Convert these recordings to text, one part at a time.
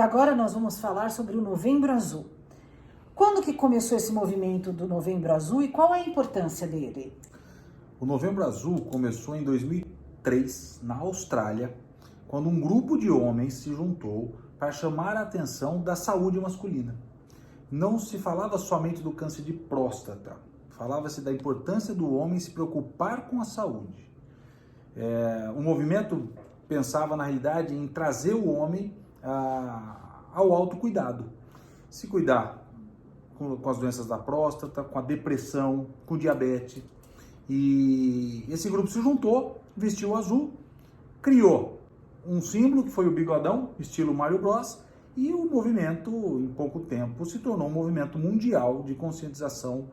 Agora nós vamos falar sobre o Novembro Azul. Quando que começou esse movimento do Novembro Azul e qual é a importância dele? O Novembro Azul começou em 2003, na Austrália, quando um grupo de homens se juntou para chamar a atenção da saúde masculina. Não se falava somente do câncer de próstata, falava-se da importância do homem se preocupar com a saúde. O movimento pensava, na realidade, em trazer o homem ao autocuidado. Se cuidar com as doenças da próstata, com a depressão, com o diabetes. E esse grupo se juntou, vestiu azul, criou um símbolo que foi o bigodão, estilo Mario Bros. E o movimento, em pouco tempo, se tornou um movimento mundial de conscientização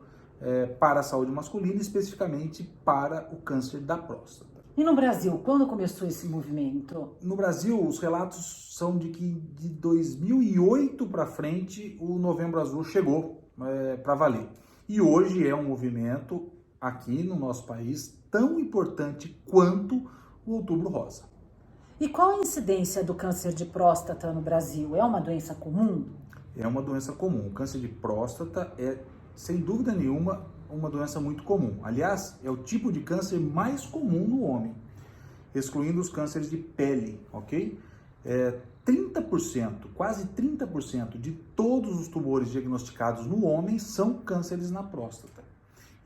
para a saúde masculina, especificamente para o câncer da próstata. E no Brasil, quando começou esse movimento? No Brasil, os relatos são de que de 2008 para frente o Novembro Azul chegou para valer. E hoje é um movimento aqui no nosso país tão importante quanto o Outubro Rosa. E qual a incidência do câncer de próstata no Brasil? É uma doença comum? É uma doença comum. O câncer de próstata é, sem dúvida nenhuma, uma doença muito comum. Aliás, é o tipo de câncer mais comum no homem, excluindo os cânceres de pele, ok? 30%, quase 30% de todos os tumores diagnosticados no homem são cânceres na próstata.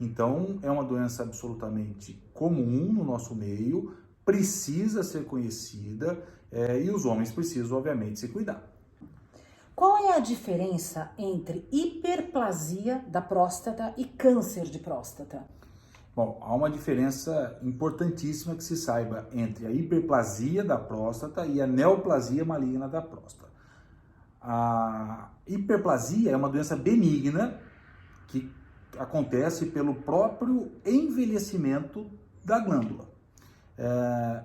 Então, é uma doença absolutamente comum no nosso meio, precisa ser conhecida e os homens precisam, obviamente, se cuidar. Qual é a diferença entre hiperplasia da próstata e câncer de próstata? Bom, há uma diferença importantíssima que se saiba entre a hiperplasia da próstata e a neoplasia maligna da próstata. A hiperplasia é uma doença benigna que acontece pelo próprio envelhecimento da glândula.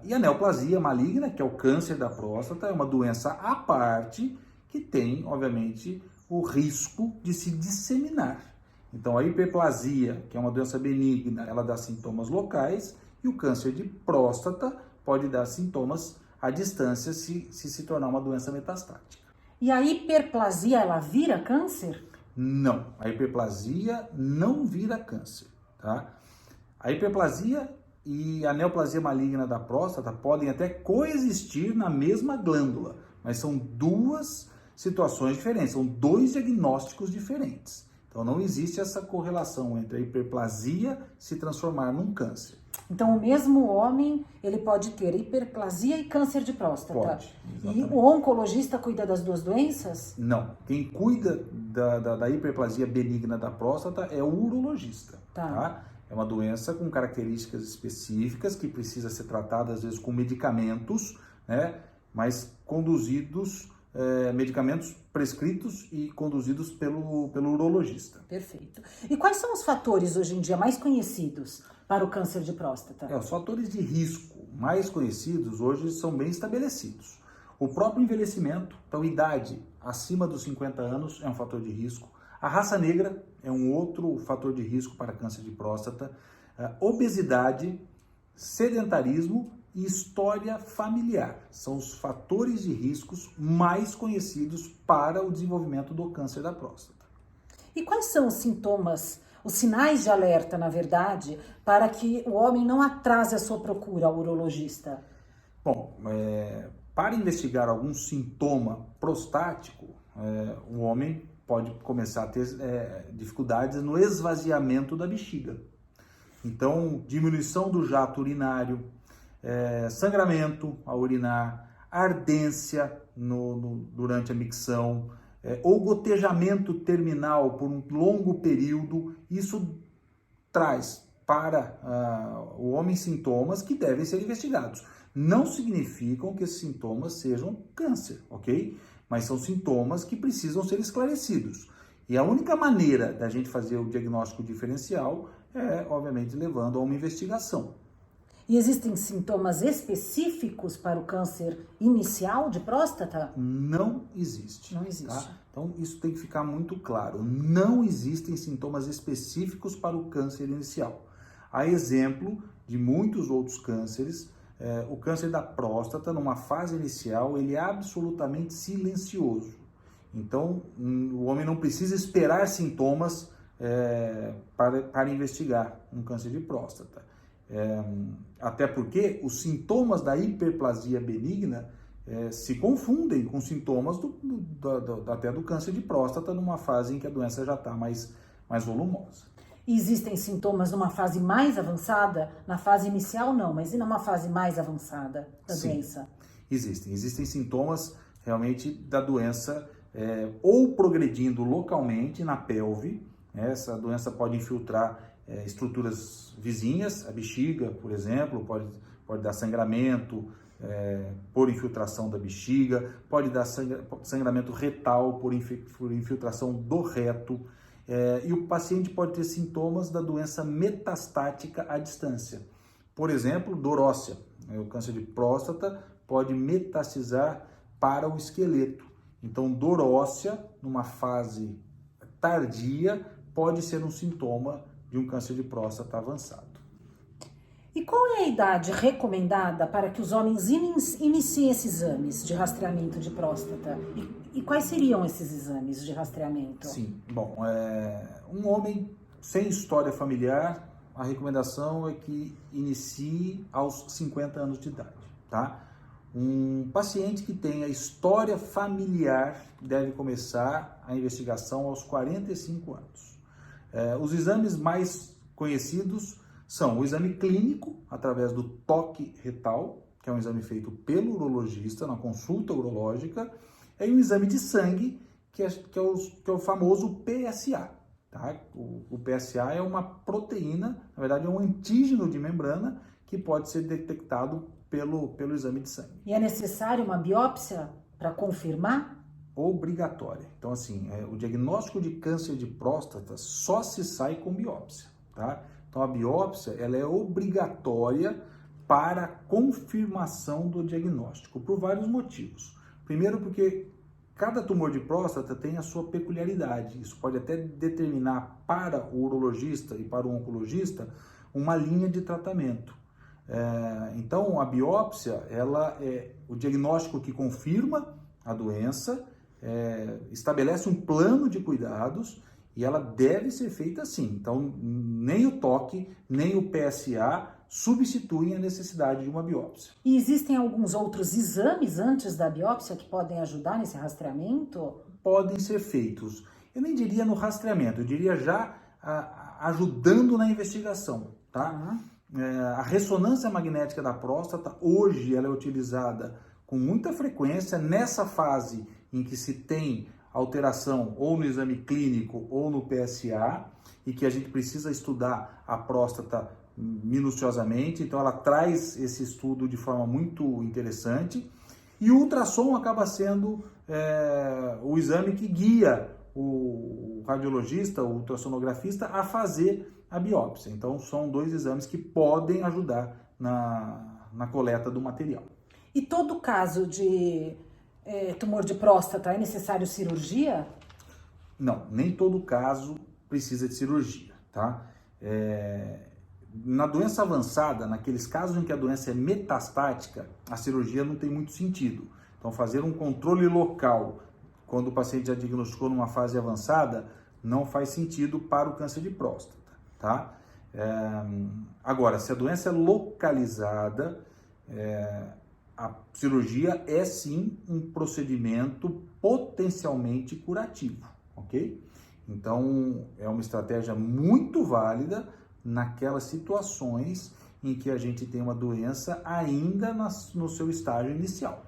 E a neoplasia maligna, que é o câncer da próstata, é uma doença à parte que tem, obviamente, o risco de se disseminar. Então, a hiperplasia, que é uma doença benigna, ela dá sintomas locais, e o câncer de próstata pode dar sintomas à distância se tornar uma doença metastática. E a hiperplasia, ela vira câncer? Não, a hiperplasia não vira câncer, tá? A hiperplasia e a neoplasia maligna da próstata podem até coexistir na mesma glândula, mas são duas situações diferentes, são dois diagnósticos diferentes. Então não existe essa correlação entre a hiperplasia se transformar num câncer. Então o mesmo homem, ele pode ter hiperplasia e câncer de próstata? Pode, e o oncologista cuida das duas doenças? Não, quem cuida da hiperplasia benigna da próstata é o urologista, tá? É uma doença com características específicas que precisa ser tratada às vezes com medicamentos, né? Mas conduzidos, medicamentos prescritos e conduzidos pelo urologista. Perfeito. E quais são os fatores hoje em dia mais conhecidos para o câncer de próstata? Os fatores de risco mais conhecidos hoje são bem estabelecidos. O próprio envelhecimento, então idade acima dos 50 anos é um fator de risco. A raça negra é um outro fator de risco para câncer de próstata. Obesidade, sedentarismo e história familiar são os fatores de riscos mais conhecidos para o desenvolvimento do câncer da próstata. E quais são os sintomas, os sinais de alerta, na verdade, para que o homem não atrase a sua procura ao urologista? Bom, para investigar algum sintoma prostático, o homem pode começar a ter dificuldades no esvaziamento da bexiga. Então, diminuição do jato urinário, sangramento ao urinar, ardência durante a micção, ou gotejamento terminal por um longo período. Isso traz para o homem sintomas que devem ser investigados. Não significam que esses sintomas sejam câncer, ok? Mas são sintomas que precisam ser esclarecidos. E a única maneira da gente fazer o diagnóstico diferencial é, obviamente, levando a uma investigação. E existem sintomas específicos para o câncer inicial de próstata? Não existe. Não existe. Tá? Então, isso tem que ficar muito claro. Não existem sintomas específicos para o câncer inicial. A exemplo de muitos outros cânceres, o câncer da próstata, numa fase inicial, ele é absolutamente silencioso. Então, o homem não precisa esperar sintomas para investigar um câncer de próstata. Até porque os sintomas da hiperplasia benigna se confundem com sintomas até do câncer de próstata numa fase em que a doença já está mais volumosa. Existem sintomas numa fase mais avançada? Na fase inicial não, mas e numa fase mais avançada da doença? Existem sintomas realmente da doença ou progredindo localmente na pelve. Essa doença pode infiltrar estruturas vizinhas, a bexiga, por exemplo, pode dar sangramento por infiltração da bexiga, pode dar sangramento retal por infiltração do reto. E o paciente pode ter sintomas da doença metastática à distância. Por exemplo, dor óssea. O câncer de próstata pode metastizar para o esqueleto. Então, dor óssea, numa fase tardia, pode ser um sintoma de um câncer de próstata avançado. E qual é a idade recomendada para que os homens iniciem esses exames de rastreamento de próstata? E quais seriam esses exames de rastreamento? Sim, bom, um homem sem história familiar, a recomendação é que inicie aos 50 anos de idade, tá? Um paciente que tenha história familiar deve começar a investigação aos 45 anos. Os exames mais conhecidos são o exame clínico, através do toque retal, que é um exame feito pelo urologista na consulta urológica, e um exame de sangue, que é o famoso PSA. Tá? O PSA é uma proteína, na verdade é um antígeno de membrana, que pode ser detectado pelo exame de sangue. E é necessário uma biópsia para confirmar? Obrigatória. Então, assim, o diagnóstico de câncer de próstata só se sai com biópsia, tá? Então, a biópsia, ela é obrigatória para a confirmação do diagnóstico, por vários motivos. Primeiro, porque cada tumor de próstata tem a sua peculiaridade. Isso pode até determinar para o urologista e para o oncologista uma linha de tratamento. Então, a biópsia, ela é o diagnóstico que confirma a doença, estabelece um plano de cuidados e ela deve ser feita assim. Então, nem o toque, nem o PSA substituem a necessidade de uma biópsia. E existem alguns outros exames antes da biópsia que podem ajudar nesse rastreamento? Podem ser feitos. Eu nem diria no rastreamento, eu diria já ajudando na investigação, tá? A ressonância magnética da próstata, hoje, ela é utilizada com muita frequência nessa fase em que se tem alteração ou no exame clínico ou no PSA e que a gente precisa estudar a próstata minuciosamente. Então, ela traz esse estudo de forma muito interessante. E o ultrassom acaba sendo o exame que guia o radiologista, o ultrassonografista, a fazer a biópsia. Então, são dois exames que podem ajudar na coleta do material. E todo caso de tumor de próstata é necessário cirurgia? Não, nem todo caso precisa de cirurgia, tá? Na doença avançada, naqueles casos em que a doença é metastática, a cirurgia não tem muito sentido. Então, fazer um controle local quando o paciente já diagnosticou numa fase avançada não faz sentido para o câncer de próstata, tá? Agora, se a doença é localizada, a cirurgia é sim um procedimento potencialmente curativo, ok? Então, é uma estratégia muito válida naquelas situações em que a gente tem uma doença ainda no seu estágio inicial.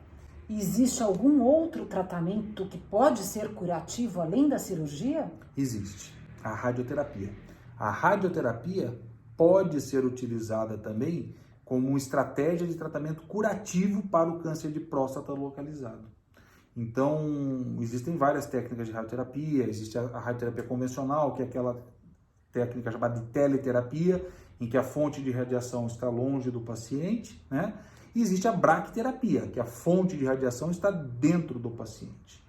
Existe algum outro tratamento que pode ser curativo além da cirurgia? Existe a radioterapia. A radioterapia pode ser utilizada também como uma estratégia de tratamento curativo para o câncer de próstata localizado. Então, existem várias técnicas de radioterapia. Existe a radioterapia convencional, que é aquela técnica chamada de teleterapia, em que a fonte de radiação está longe do paciente, né? E existe a braquiterapia, que a fonte de radiação está dentro do paciente.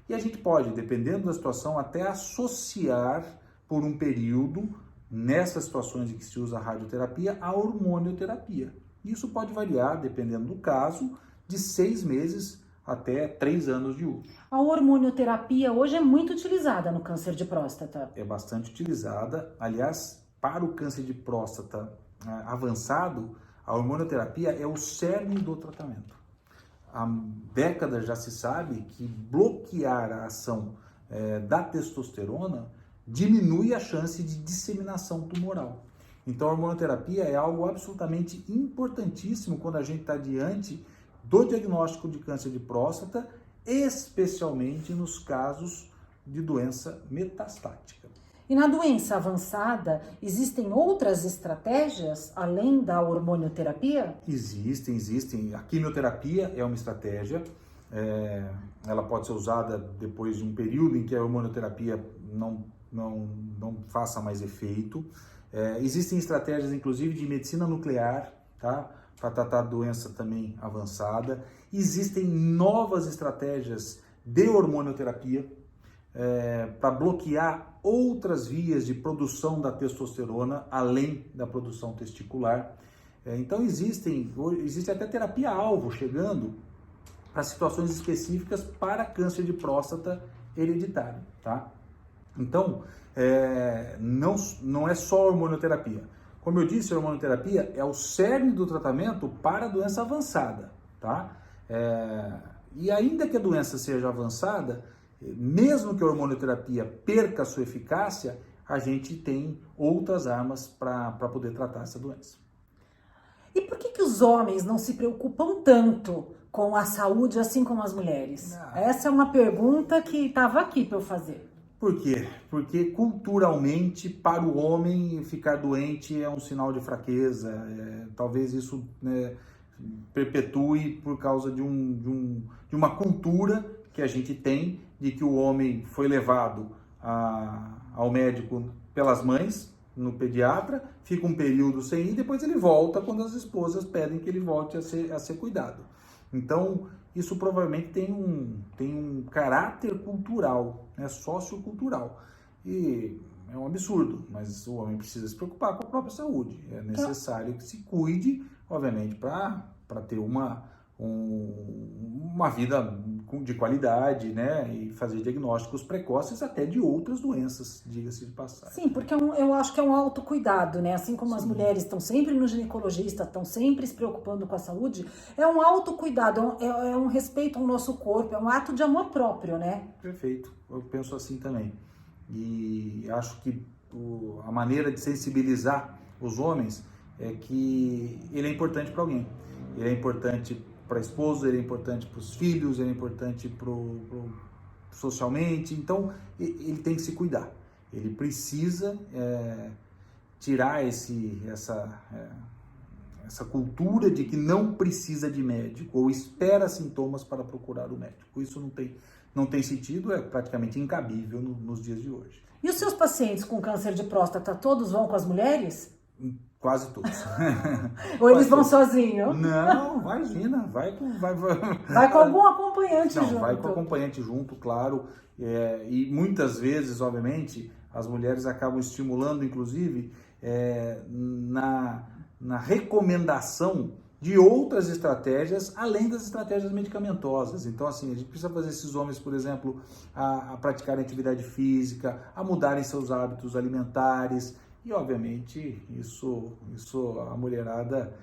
E a gente pode, dependendo da situação, até associar por um período, nessas situações em que se usa a radioterapia, a hormonioterapia. Isso pode variar, dependendo do caso, de 6 meses até 3 anos de uso. A hormonioterapia hoje é muito utilizada no câncer de próstata. É bastante utilizada. Aliás, para o câncer de próstata avançado, a hormonioterapia é o cerne do tratamento. Há décadas já se sabe que bloquear a ação da testosterona diminui a chance de disseminação tumoral. Então, a hormonioterapia é algo absolutamente importantíssimo quando a gente está diante do diagnóstico de câncer de próstata, especialmente nos casos de doença metastática. E na doença avançada, existem outras estratégias além da hormonioterapia? Existem. A quimioterapia é uma estratégia. Ela pode ser usada depois de um período em que a hormonioterapia não faça mais efeito. Existem estratégias, inclusive, de medicina nuclear, tá? Para tratar doença também avançada. Existem novas estratégias de hormonioterapia para bloquear outras vias de produção da testosterona, além da produção testicular. Então existe até terapia-alvo chegando para situações específicas para câncer de próstata hereditário, tá? Então, não é só hormonioterapia. Como eu disse, a hormonioterapia é o cerne do tratamento para a doença avançada, tá? E ainda que a doença seja avançada, mesmo que a hormonioterapia perca a sua eficácia, a gente tem outras armas para poder tratar essa doença. E por que os homens não se preocupam tanto com a saúde assim como as mulheres? Essa é uma pergunta que estava aqui para eu fazer. Por quê? Porque culturalmente, para o homem, ficar doente é um sinal de fraqueza. Talvez isso perpetue por causa de uma cultura que a gente tem, de que o homem foi levado ao médico pelas mães, no pediatra, fica um período sem ir, depois ele volta quando as esposas pedem que ele volte a ser cuidado. Então, isso provavelmente tem um caráter cultural, sociocultural. E é um absurdo, mas o homem precisa se preocupar com a própria saúde. É necessário que se cuide, obviamente, para ter uma vida de qualidade, né? E fazer diagnósticos precoces até de outras doenças, diga-se de passagem. Sim, porque eu acho que é um autocuidado, né? Assim como as mulheres estão sempre no ginecologista, estão sempre se preocupando com a saúde, é um autocuidado, é um respeito ao nosso corpo, é um ato de amor próprio, né? Perfeito, eu penso assim também. E acho que a maneira de sensibilizar os homens é que ele é importante para alguém. Ele é importante para a esposa, ele é importante para os filhos, ele é importante socialmente. Então, ele tem que se cuidar. Ele precisa tirar essa cultura de que não precisa de médico ou espera sintomas para procurar o médico. Isso não tem sentido, é praticamente incabível nos dias de hoje. E os seus pacientes com câncer de próstata, todos vão com as mulheres? Quase todos. Ou eles vão sozinhos? Não, imagina, vai com algum acompanhante junto. Não, vai com acompanhante junto, claro. E muitas vezes, obviamente, as mulheres acabam estimulando, inclusive, na recomendação de outras estratégias, além das estratégias medicamentosas. Então, assim, a gente precisa fazer esses homens, por exemplo, a praticarem atividade física, a mudarem seus hábitos alimentares. E, obviamente, isso a mulherada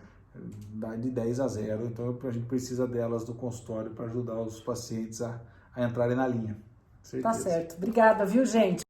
dá de 10 a 0. Então, a gente precisa delas do consultório para ajudar os pacientes a entrarem na linha. Certeza. Tá certo. Obrigada, viu, gente?